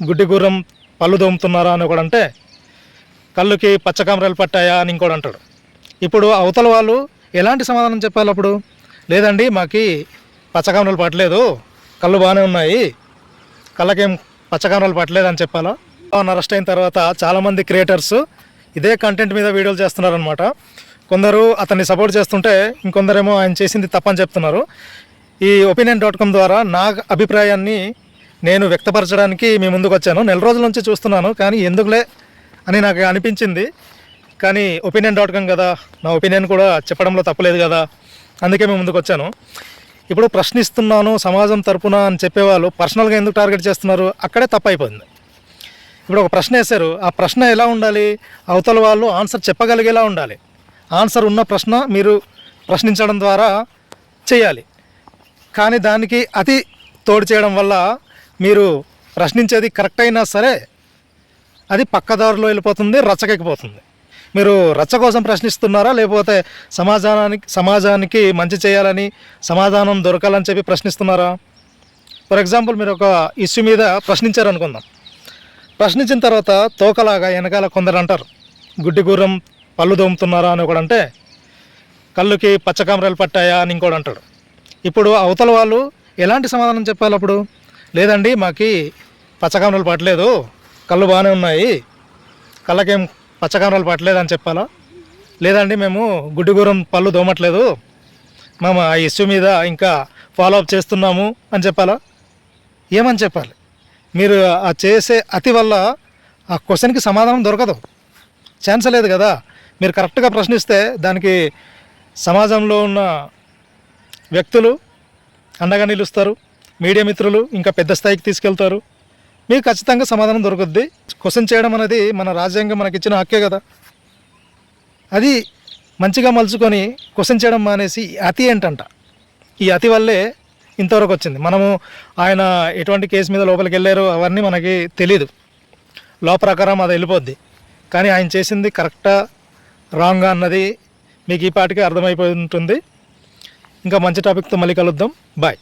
గుడ్డి గుర్రం పళ్ళు దోముతున్నారా అని ఒకడంటే, కళ్ళుకి పచ్చకామరాలు పట్టాయా అని ఇంకోటి అంటాడు. ఇప్పుడు అవతల వాళ్ళు ఎలాంటి సమాధానం చెప్పాలి అప్పుడు? లేదండి మాకి పచ్చకామరాలు పట్టలేదు, కళ్ళు బాగానే ఉన్నాయి, కళ్ళకేం పచ్చకామరాలు పట్టలేదు అని చెప్పాలా? అరెస్ట్ అయిన తర్వాత చాలామంది క్రియేటర్స్ ఇదే కంటెంట్ మీద వీడియోలు చేస్తున్నారనమాట. కొందరు అతన్ని సపోర్ట్ చేస్తుంటే ఇంకొందరేమో ఆయన చేసింది తప్పని చెప్తున్నారు. ఈ opinion.com ద్వారా నా అభిప్రాయాన్ని నేను వ్యక్తపరచడానికి మీ ముందుకు వచ్చాను. నెల రోజుల నుంచి చూస్తున్నాను, కానీ ఎందుకులే అని నాకు అనిపించింది. కానీ opinion.com కదా, నా ఒపీనియన్ కూడా చెప్పడంలో తప్పలేదు కదా, అందుకే మీ ముందుకు వచ్చాను. ఇప్పుడు ప్రశ్నిస్తున్నాను సమాజం తరపున అని చెప్పేవాళ్ళు పర్సనల్గా ఎందుకు టార్గెట్ చేస్తున్నారు? అక్కడే తప్పు అయిపోయింది. ఇప్పుడు ఒక ప్రశ్న వేశారు, ఆ ప్రశ్న ఎలా ఉండాలి? అవతల వాళ్ళు ఆన్సర్ చెప్పగలిగేలా ఉండాలి. ఆన్సర్ ఉన్న ప్రశ్న మీరు ప్రశ్నించడం ద్వారా చేయాలి. కానీ దానికి అతి తోడు చేయడం వల్ల మీరు ప్రశ్నించేది కరెక్ట్ అయినా సరే అది పక్కదారిలో వెళ్ళిపోతుంది, రచ్చకెక్కిపోతుంది. మీరు రచ్చ కోసం ప్రశ్నిస్తున్నారా, లేకపోతే సమాజానికి మంచి చేయాలని, సమాధానం దొరకాలని చెప్పి ప్రశ్నిస్తున్నారా? ఫర్ ఎగ్జాంపుల్ మీరు ఒక ఇష్యూ మీద ప్రశ్నించారనుకుందాం. ప్రశ్నించిన తర్వాత తోకలాగా వెనకాల కొందరు అంటారు, గుడ్డి గుర్రం పళ్ళు దోముతున్నారా అని ఒకడంటే, కళ్ళుకి పచ్చకామరాలు పట్టాయా అని ఇంకోటి అంటాడు. ఇప్పుడు అవతల వాళ్ళు ఎలాంటి సమాధానం చెప్పాలి అప్పుడు? లేదండి మాకి పచ్చకామరాలు పట్టలేదు, కళ్ళు బాగానే ఉన్నాయి, కళ్ళకేం పచ్చకామరాలు పట్టలేదు అని చెప్పాలా? లేదండి మేము గుడ్డి గుర్రం పళ్ళు దోమట్లేదు, మేము ఆ ఇష్యూ మీద ఇంకా ఫాలోఅప్ చేస్తున్నాము అని చెప్పాలా? ఏమని చెప్పాలి? మీరు ఆ చేసే అతి వల్ల ఆ క్వశ్చన్కి సమాధానం దొరకదు, ఛాన్స్ లేదు కదా. మీరు కరెక్ట్గా ప్రశ్నిస్తే దానికి సమాజంలో ఉన్న వ్యక్తులు అండగా నిలుస్తారు, మీడియా మిత్రులు ఇంకా పెద్ద స్థాయికి తీసుకెళ్తారు, మీకు ఖచ్చితంగా సమాధానం దొరుకుద్ది. క్వశ్చన్ చేయడం అనేది మన రాజ్యాంగం మనకి ఇచ్చిన హక్కే కదా. అది మంచిగా మలుచుకొని క్వశ్చన్ చేయడం మానేసి అతి ఏంటంట, ఈ అతి వల్లే ఇంతవరకు వచ్చింది. మనము ఆయన ఎటువంటి కేసు మీద లోపలికి వెళ్ళారో అవన్నీ మనకి తెలీదు, లా ప్రకారం అది వెళ్ళిపోద్ది. కానీ ఆయన చేసింది కరెక్టా రాంగా అన్నది మీకు ఈ పాటికి అర్థమైపోయి ఉంటుంది. ఇంకా మంచి టాపిక్తో మళ్ళీ కలుద్దాం. బాయ్.